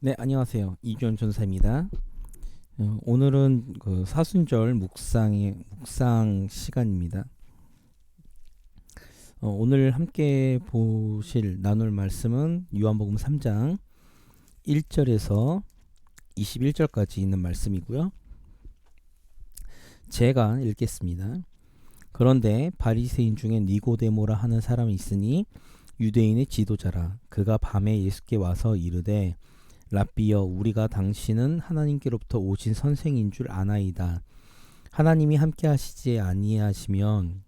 네, 안녕하세요. 이주연 전사입니다. 오늘은 그 사순절 묵상 시간입니다. 오늘 함께 나눌 말씀은 요한복음 3장 1절에서 21절까지 있는 말씀이고요. 제가 읽겠습니다. 그런데 바리새인 중에 니고데모라 하는 사람이 있으니 유대인의 지도자라. 그가 밤에 예수께 와서 이르되 랍비여, 우리가 당신은 하나님께로부터 오신 선생인 줄 아나이다. 하나님이 함께 하시지 아니하시면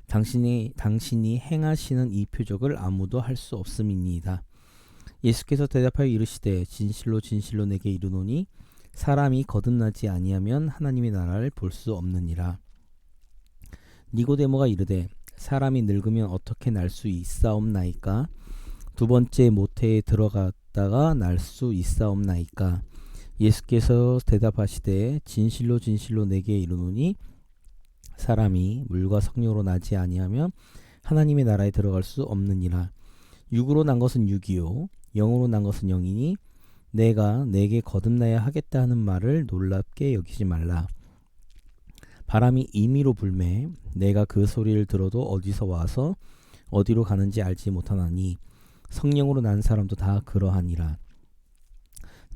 당신이 행하시는 이 표적을 아무도 할 수 없음이니이다. 예수께서 대답하여 이르시되 진실로 진실로 내게 이르노니 사람이 거듭나지 아니하면 하나님의 나라를 볼 수 없느니라. 니고데모가 이르되 사람이 늙으면 어떻게 날 수 있사옵나이까? 두 번째 모태에 들어갔다가 날 수 있사옵나이까? 예수께서 대답하시되 진실로 진실로 내게 이르노니 사람이 물과 성령으로 나지 아니하면 하나님의 나라에 들어갈 수 없느니라. 육으로 난 것은 육이요 영으로 난 것은 영이니 내가 내게 거듭나야 하겠다 하는 말을 놀랍게 여기지 말라. 바람이 임의로 불매 내가 그 소리를 들어도 어디서 와서 어디로 가는지 알지 못하나니 성령으로 난 사람도 다 그러하니라.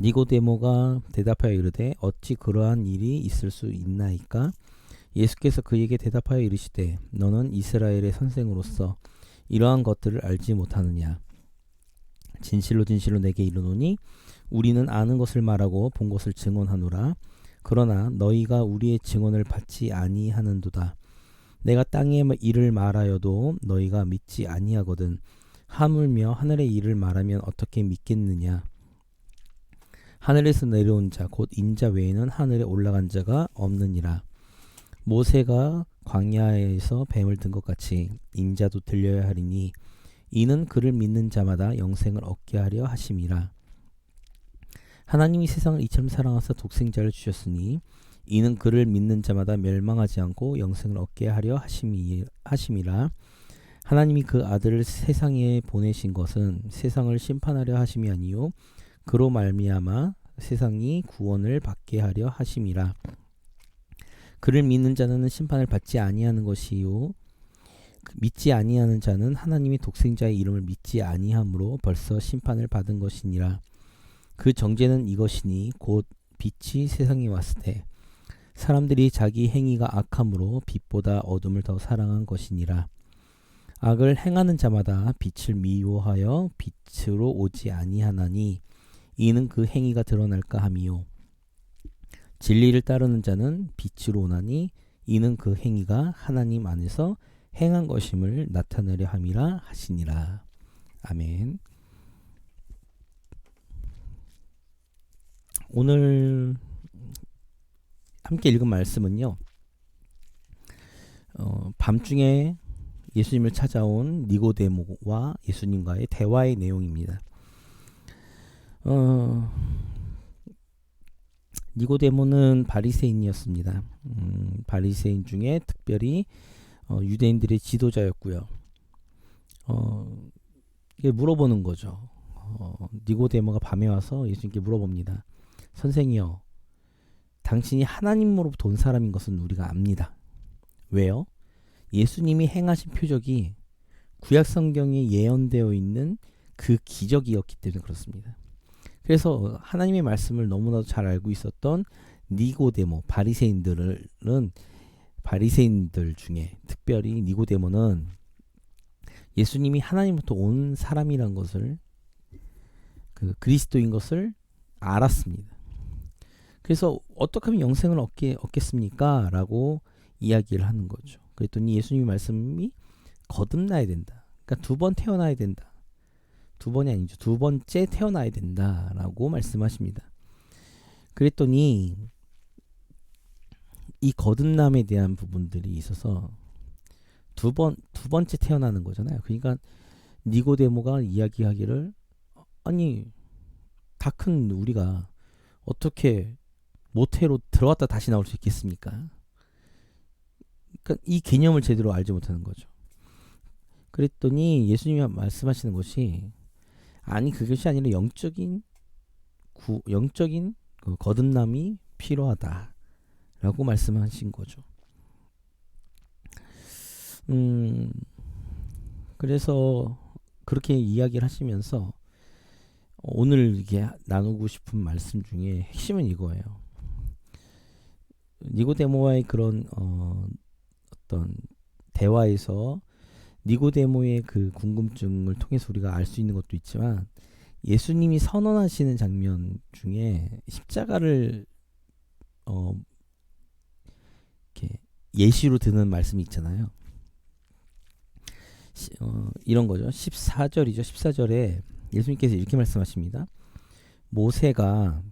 니고데모가 대답하여 이르되 어찌 그러한 일이 있을 수 있나이까? 예수께서 그에게 대답하여 이르시되 너는 이스라엘의 선생으로서 이러한 것들을 알지 못하느냐? 진실로 진실로 내게 이르노니 우리는 아는 것을 말하고 본 것을 증언하노라. 그러나 너희가 우리의 증언을 받지 아니하는도다. 내가 땅의 일을 말하여도 너희가 믿지 아니하거든. 하물며 하늘의 일을 말하면 어떻게 믿겠느냐? 하늘에서 내려온 자 곧 인자 외에는 하늘에 올라간 자가 없느니라. 모세가 광야에서 뱀을 든 것 같이 인자도 들려야 하리니 이는 그를 믿는 자마다 영생을 얻게 하려 하심이라. 하나님이 세상을 이처럼 사랑하사 독생자를 주셨으니 이는 그를 믿는 자마다 멸망하지 않고 영생을 얻게 하려 하심이라. 하나님이 그 아들을 세상에 보내신 것은 세상을 심판하려 하심이 아니요 그로 말미암아 세상이 구원을 받게 하려 하심이라. 그를 믿는 자는 심판을 받지 아니하는 것이요 믿지 아니하는 자는 하나님이 독생자의 이름을 믿지 아니함으로 벌써 심판을 받은 것이니라. 그 정죄는 이것이니 곧 빛이 세상에 왔을 때 사람들이 자기 행위가 악함으로 빛보다 어둠을 더 사랑한 것이니라. 악을 행하는 자마다 빛을 미워하여 빛으로 오지 아니하나니 이는 그 행위가 드러날까 함이요 진리를 따르는 자는 빛으로 오나니 이는 그 행위가 하나님 안에서 행한 것임을 나타내려 함이라 하시니라. 아멘. 오늘 함께 읽은 말씀은요, 밤중에 예수님을 찾아온 니고데모와 예수님과의 대화의 내용입니다. 니고데모는 바리새인이었습니다. 바리새인 중에 특별히 유대인들의 지도자였고요. 이게 물어보는 거죠. 니고데모가 밤에 와서 예수님께 물어봅니다. 선생이여, 당신이 하나님으로부터 온 사람인 것은 우리가 압니다. 왜요? 예수님이 행하신 표적이 구약 성경에 예언되어 있는 그 기적이었기 때문에 그렇습니다. 그래서 하나님의 말씀을 너무나도 잘 알고 있었던 니고데모, 바리새인들 중에 특별히 니고데모는 예수님이 하나님부터 온 사람이란 것을, 그 그리스도인 것을 알았습니다. 그래서 어떻게 하면 영생을 얻겠습니까? 라고 이야기를 하는 거죠. 그랬더니 예수님의 말씀이 거듭나야 된다. 그러니까 두 번 태어나야 된다. 두 번이 아니죠. 두 번째 태어나야 된다라고 말씀하십니다. 그랬더니 이 거듭남에 대한 부분들이 있어서 두 번째 태어나는 거잖아요. 그러니까 니고데모가 이야기하기를, 아니 다 큰 우리가 어떻게 모태로 들어갔다 다시 나올 수 있겠습니까? 그러니까 이 개념을 제대로 알지 못하는 거죠. 그랬더니 예수님이 말씀하시는 것이, 아니 그것이 아니라 영적인 영적인 그 거듭남이 필요하다라고 말씀하신 거죠. 그래서 그렇게 이야기를 하시면서 오늘 이게 나누고 싶은 말씀 중에 핵심은 이거예요. 니고데모와의 그런 어떤 대화에서 니고데모의 그 궁금증을 통해서 우리가 알 수 있는 것도 있지만, 예수님이 선언하시는 장면 중에 십자가를 이렇게 예시로 드는 말씀이 있잖아요. 이런 거죠. 14절이죠. 14절에 예수님께서 이렇게 말씀하십니다. 모세가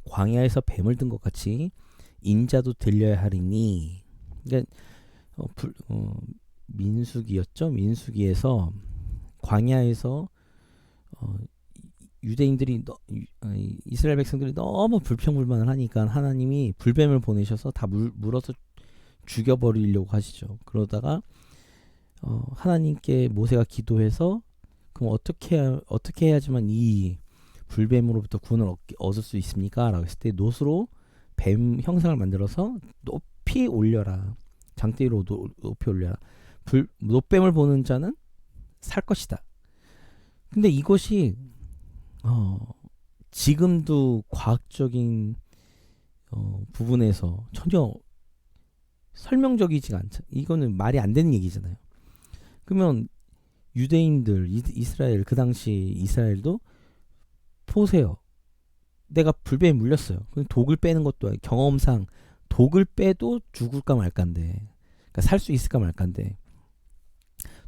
광야에서 뱀을 든 것 같이 인자도 들려야 하리니. 그러니까 민수기였죠. 민수기에서 광야에서 유대인들이 이스라엘 백성들이 너무 불평불만을 하니까 하나님이 불뱀을 보내셔서 다 물어서 죽여버리려고 하시죠. 그러다가 하나님께 모세가 기도해서 그럼 어떻게 해야지만 이 불뱀으로부터 구원을 얻을 수 있습니까? 라고 했을 때 놋으로 뱀 형상을 만들어서 높이 올려라. 장대 위로 높이 올려라. 놋뱀을 보는 자는 살 것이다. 근데 이것이 지금도 과학적인 부분에서 전혀 설명적이지가 않죠. 이거는 말이 안 되는 얘기잖아요. 그러면 유대인들, 이스라엘, 그 당시 이스라엘도 보세요. 내가 불뱀에 물렸어요. 독을 빼는 것도 경험상 독을 빼도 죽을까 말까인데, 그러니까 살 수 있을까 말까인데,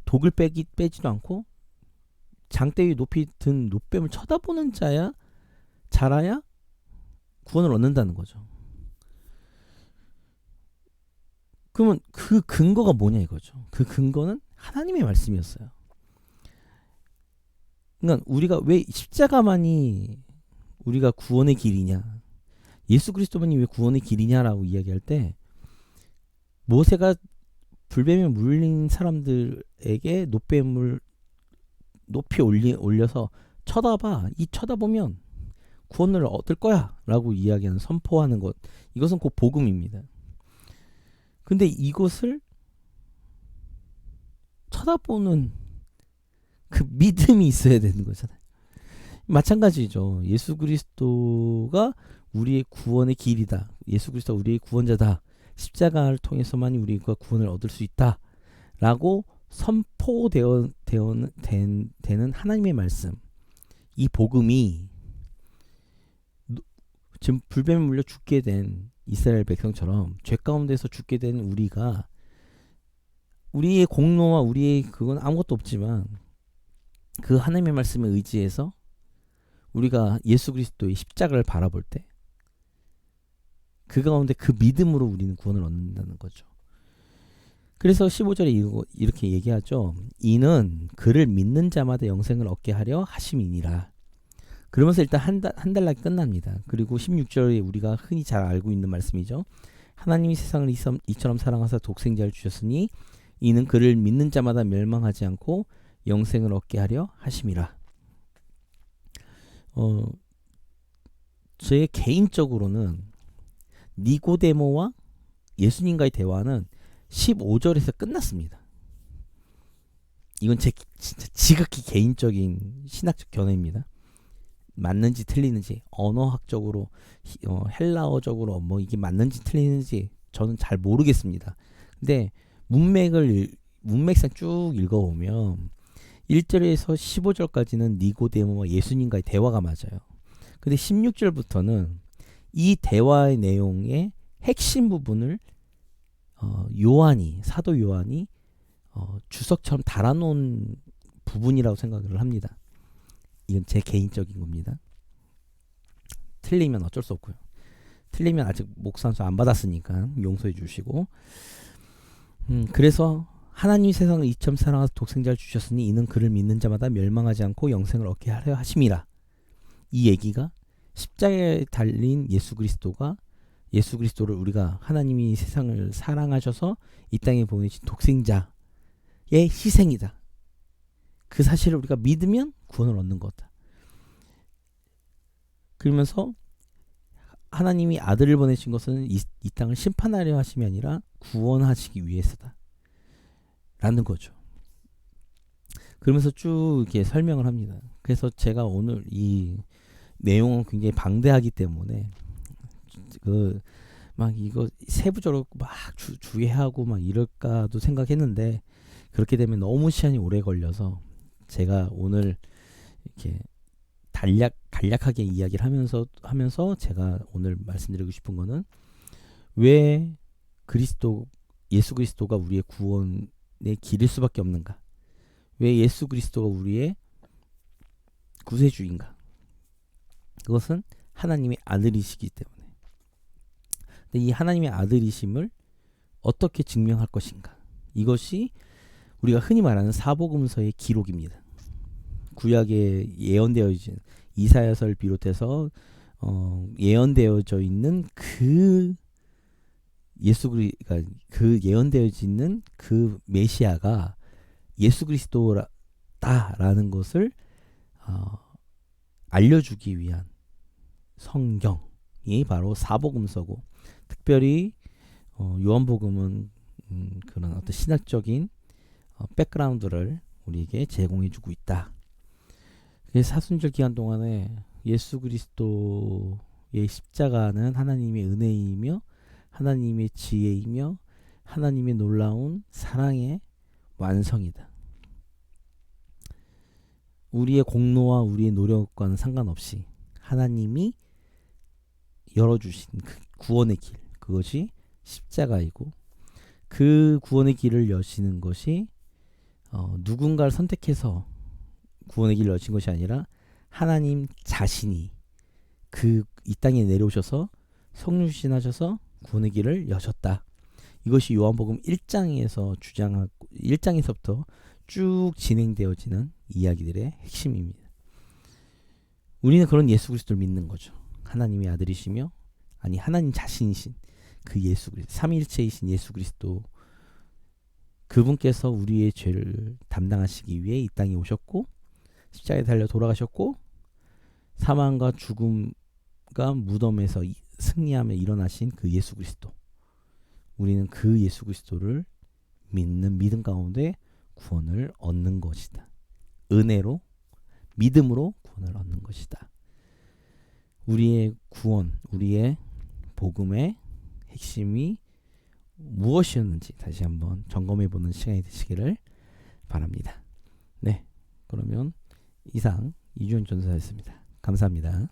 독을 빼지도 않고 장대 위 높이 든 놋뱀을 쳐다보는 자라야 구원을 얻는다는 거죠. 그러면 그 근거가 뭐냐 이거죠. 그 근거는 하나님의 말씀이었어요. 그러니까 우리가 왜 십자가만이 우리가 구원의 길이냐, 예수 그리스도만이 왜 구원의 길이냐라고 이야기할 때, 모세가 불뱀에 물린 사람들에게 놋뱀을 높이 올려서 쳐다보면 구원을 얻을 거야 라고 이야기하는, 선포하는 것, 이것은 곧 복음입니다. 근데 이것을 쳐다보는 그 믿음이 있어야 되는 거잖아요. 마찬가지죠. 예수 그리스도가 우리의 구원의 길이다. 예수 그리스도가 우리의 구원자다. 십자가를 통해서만 우리가 구원을 얻을 수 있다. 라고 선포되는 하나님의 말씀. 이 복음이 지금 불뱀에 물려 죽게 된 이스라엘 백성처럼 죄 가운데서 죽게 된 우리가, 우리의 공로와 우리의 그건 아무것도 없지만 그 하나님의 말씀에 의지해서 우리가 예수 그리스도의 십자가를 바라볼 때 그 가운데 그 믿음으로 우리는 구원을 얻는다는 거죠. 그래서 15절에 이렇게 얘기하죠. 이는 그를 믿는 자마다 영생을 얻게 하려 하심이니라. 그러면서 일단 한 단락이 끝납니다. 그리고 16절에 우리가 흔히 잘 알고 있는 말씀이죠. 하나님이 세상을 이처럼 사랑하사 독생자를 주셨으니 이는 그를 믿는 자마다 멸망하지 않고 영생을 얻게 하려 하심이라. 제 개인적으로는 니고데모와 예수님과의 대화는 15절에서 끝났습니다. 이건 제 진짜 지극히 개인적인 신학적 견해입니다. 맞는지 틀리는지, 언어학적으로 헬라어적으로 뭐 이게 맞는지 틀리는지 저는 잘 모르겠습니다. 근데 문맥상 쭉 읽어보면 1절에서 15절까지는 니고데모와 예수님과의 대화가 맞아요. 근데 16절부터는 이 대화의 내용의 핵심 부분을 사도 요한이 주석처럼 달아놓은 부분이라고 생각을 합니다. 이건 제 개인적인 겁니다. 틀리면 어쩔 수 없고요. 틀리면 아직 목상수 안 받았으니까 용서해 주시고, 그래서 하나님이 세상을 이처럼 사랑하사 독생자를 주셨으니 이는 그를 믿는 자마다 멸망하지 않고 영생을 얻게 하려 하심이라. 이 얘기가 십자가에 달린 예수 그리스도를 우리가, 하나님이 세상을 사랑하셔서 이 땅에 보내신 독생자의 희생이다. 그 사실을 우리가 믿으면 구원을 얻는 거다. 그러면서 하나님이 아들을 보내신 것은 이 땅을 심판하려 하심이 아니라 구원하시기 위해서다 라는 거죠. 그러면서 쭉 이렇게 설명을 합니다. 그래서 제가 오늘 이 내용은 굉장히 방대하기 때문에 막 이거 세부적으로 막 주의하고 막 이럴까도 생각했는데, 그렇게 되면 너무 시간이 오래 걸려서 제가 오늘 이렇게 간략하게 이야기를 하면서 제가 오늘 말씀드리고 싶은 거는, 왜 예수 그리스도가 우리의 구원의 길일 수밖에 없는가? 왜 예수 그리스도가 우리의 구세주인가? 그것은 하나님의 아들이시기 때문에. 근데 이 하나님의 아들이심을 어떻게 증명할 것인가? 이것이 우리가 흔히 말하는 사복음서의 기록입니다. 구약에 예언되어진 이사야서를 비롯해서 예언되어져 있는 그 그 예언되어지는 그 메시아가 예수 그리스도다라는 것을 알려주기 위한 성경이 바로 사복음서고, 특별히 요한복음은 그런 어떤 신학적인 백그라운드를 우리에게 제공해주고 있다. 사순절 기간 동안에 예수 그리스도의 십자가는 하나님의 은혜이며 하나님의 지혜이며 하나님의 놀라운 사랑의 완성이다. 우리의 공로와 우리의 노력과는 상관없이 하나님이 열어주신 그 구원의 길, 그것이 십자가이고, 그 구원의 길을 여시는 것이 누군가를 선택해서 구원의 길을 여신 것이 아니라 하나님 자신이 이 땅에 내려오셔서 성육신하셔서 구원의 길을 여셨다. 이것이 요한복음 1장에서부터 쭉 진행되어지는 이야기들의 핵심입니다. 우리는 그런 예수 그리스도를 믿는 거죠. 하나님의 아들이시며, 하나님 자신이신 그 예수 그리스도, 삼위일체이신 예수 그리스도, 그분께서 우리의 죄를 담당하시기 위해 이 땅에 오셨고, 십자가에 달려 돌아가셨고, 사망과 죽음과 무덤에서 승리하며 일어나신 그 예수 그리스도, 우리는 그 예수 그리스도를 믿는 믿음 가운데 구원을 얻는 것이다. 은혜로, 믿음으로 구원을 얻는 것이다. 우리의 구원, 우리의 복음의 핵심이 무엇이었는지 다시 한번 점검해보는 시간이 되시기를 바랍니다. 네, 그러면 이상 이주연 전사였습니다. 감사합니다.